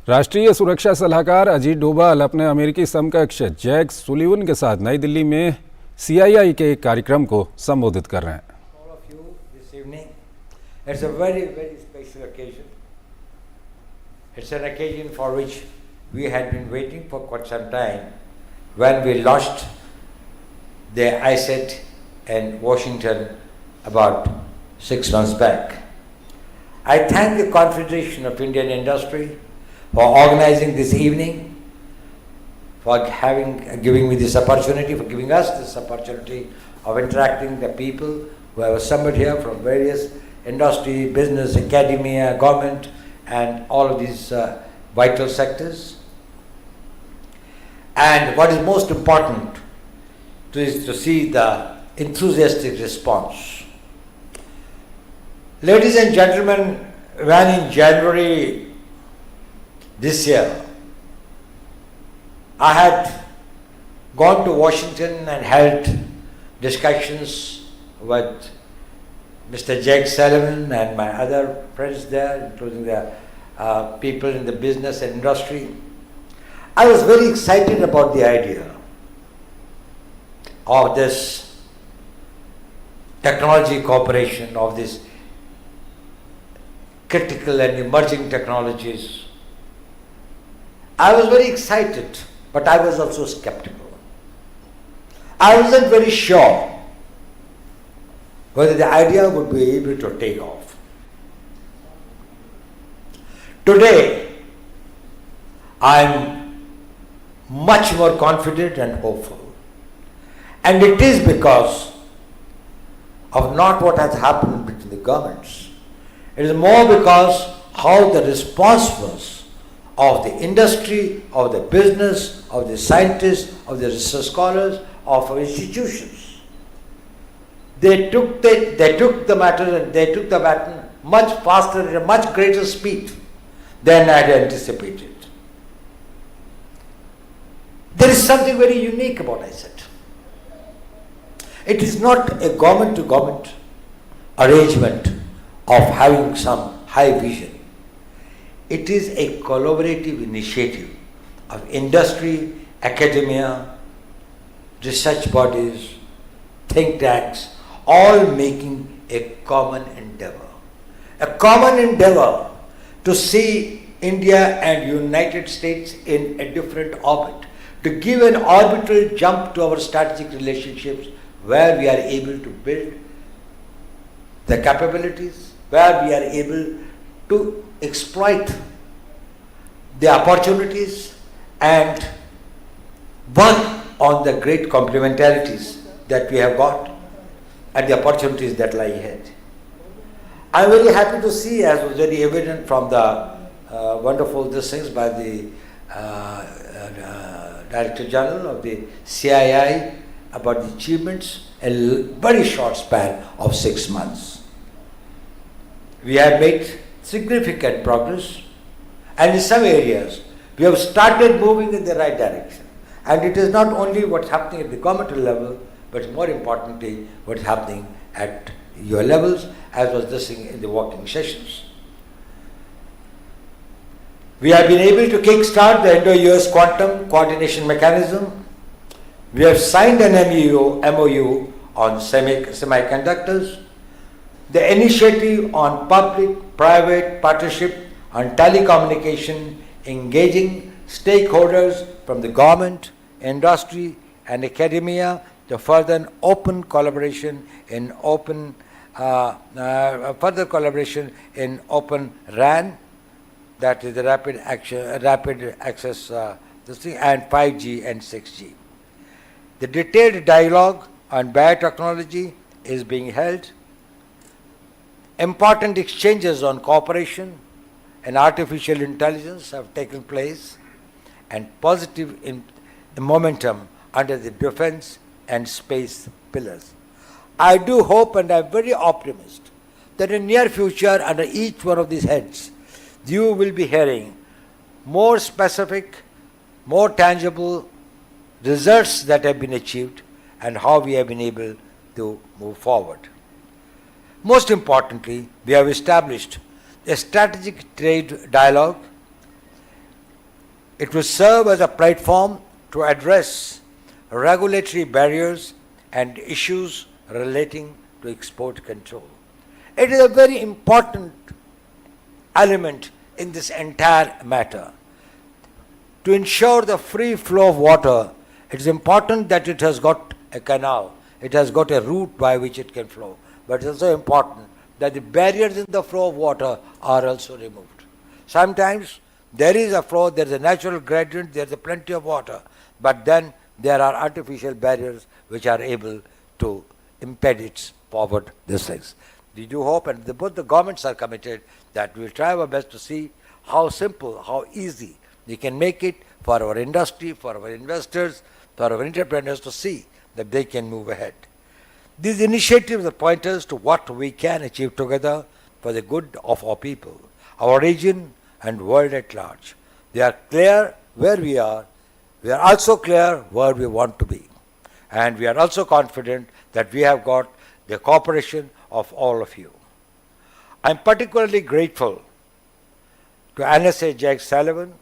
राष्ट्रीय सुरक्षा सलाहकार अजीत डोभाल अपने अमेरिकी समकक्ष जैक सुलिवन के साथ नई दिल्ली में CII के एक कार्यक्रम को संबोधित कर रहे हैं। All of you this evening. It's a very, very special occasion. It's an occasion for which we had been waiting for quite some time when we launched the iCET in Washington about 6 months back. I thank the Confederation of Indian Industry for organizing this evening, for giving me this opportunity, for giving us this opportunity of interacting the people who have assembled here from various industry, business, academia, government, and all of these vital sectors. And what is most important is to see the enthusiastic response. Ladies and gentlemen, when in January this year, I had gone to Washington and held discussions with Mr. Jake Sullivan and my other friends there, including the people in the business and industry. I was very excited about the idea of this technology cooperation, of these critical and emerging technologies. I was very excited, but I was also skeptical. I wasn't very sure whether the idea would be able to take off. Today, I am much more confident and hopeful. And it is because of not what has happened between the governments. It is more because how the response was of the industry, of the business, of the scientists, of the research scholars, of our institutions. They took the matter and they took the baton much faster at a much greater speed than I had anticipated. There is something very unique about iCET. It is not a government-to-government arrangement of having some high vision. It is a collaborative initiative of industry, academia, research bodies, think tanks, all making a common endeavor. A common endeavor to see India and United States in a different orbit, to give an orbital jump to our strategic relationships where we are able to build the capabilities, where we are able to exploit the opportunities and work on the great complementarities that we have got and the opportunities that lie ahead. I am very happy to see, as was very evident from the wonderful things by the Director General of the CII about the achievements in a very short span of 6 months. We have made significant progress, and in some areas we have started moving in the right direction. And it is not only what's happening at the governmental level, but more importantly what's happening at your levels, as was this in the working sessions. We have been able to kickstart the Indo-US Quantum Coordination Mechanism. We have signed an MOU on semiconductors. The initiative on public-private partnership on telecommunication, engaging stakeholders from the government, industry, and academia to further open collaboration in open RAN, that is the rapid access and 5G and 6G. The detailed dialogue on biotechnology is being held. Important exchanges on cooperation and artificial intelligence have taken place, and positive momentum under the defense and space pillars. I do hope, and I am very optimistic, that in the near future, under each one of these heads, you will be hearing more specific, more tangible results that have been achieved and how we have been able to move forward. Most importantly, we have established a strategic trade dialogue It will serve as a platform to address regulatory barriers and issues relating to export control. It is a very important element in this entire matter. To ensure the free flow of water, it is important that it has got a canal, it has got a route by which it can flow. But it is also important that the barriers in the flow of water are also removed. Sometimes there is a flow, there is a natural gradient, there is plenty of water, but then there are artificial barriers which are able to impede its forward these things. We do hope, and both the governments are committed, that we will try our best to see how simple, how easy we can make it for our industry, for our investors, for our entrepreneurs to see that they can move ahead. These initiatives are pointers to what we can achieve together for the good of our people, our region and world at large. We are clear where we are also clear where we want to be. And we are also confident that we have got the cooperation of all of you. I am particularly grateful to NSA Jack Sullivan,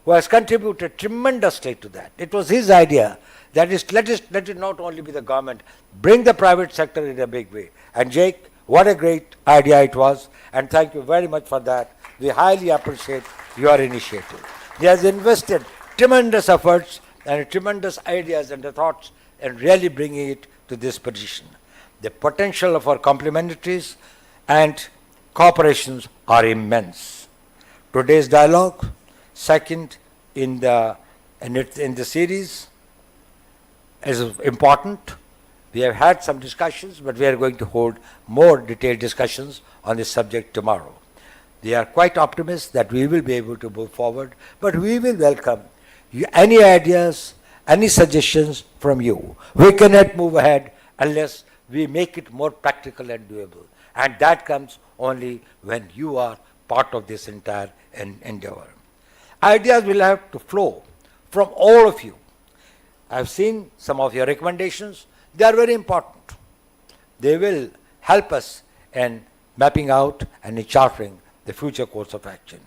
who has contributed tremendously to that. It was his idea that let it not only be the government, bring the private sector in a big way. And Jake, what a great idea it was, and thank you very much for that. We highly appreciate your initiative. He has invested tremendous efforts and tremendous ideas and thoughts in really bringing it to this position. The potential of our complementaries and cooperations are immense. Today's dialogue, second in the series, is important. We have had some discussions, but we are going to hold more detailed discussions on this subject tomorrow. We are quite optimistic that we will be able to move forward, but we will welcome any ideas, any suggestions from you. We cannot move ahead unless we make it more practical and doable. And that comes only when you are part of this entire endeavor. Ideas will have to flow from all of you. I have seen some of your recommendations. They are very important. They will help us in mapping out and in charting the future course of action.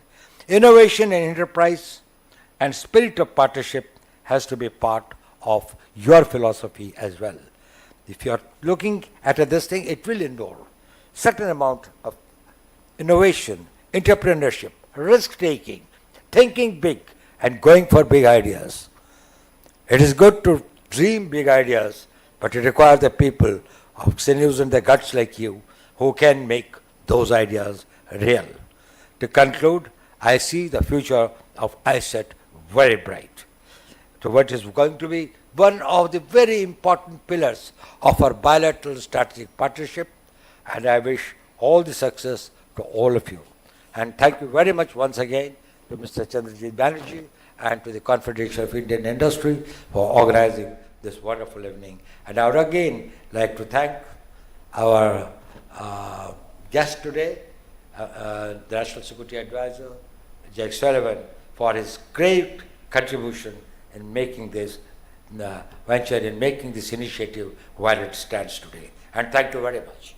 Innovation and enterprise and spirit of partnership has to be part of your philosophy as well. If you are looking at this thing, it will involve certain amount of innovation, entrepreneurship, risk-taking, thinking big, and going for big ideas. It is good to dream big ideas, but it requires the people of sinews and the guts like you who can make those ideas real. To conclude, I see the future of iCET very bright. So what is going to be one of the very important pillars of our bilateral strategic partnership, and I wish all the success to all of you. And thank you very much once again to Mr. Chandrajit Banerjee and to the Confederation of Indian Industry for organizing this wonderful evening. And I would again like to thank our guest today, the National Security Advisor, Jack Sullivan, for his great contribution in making this venture, in making this initiative while it stands today. And thank you very much.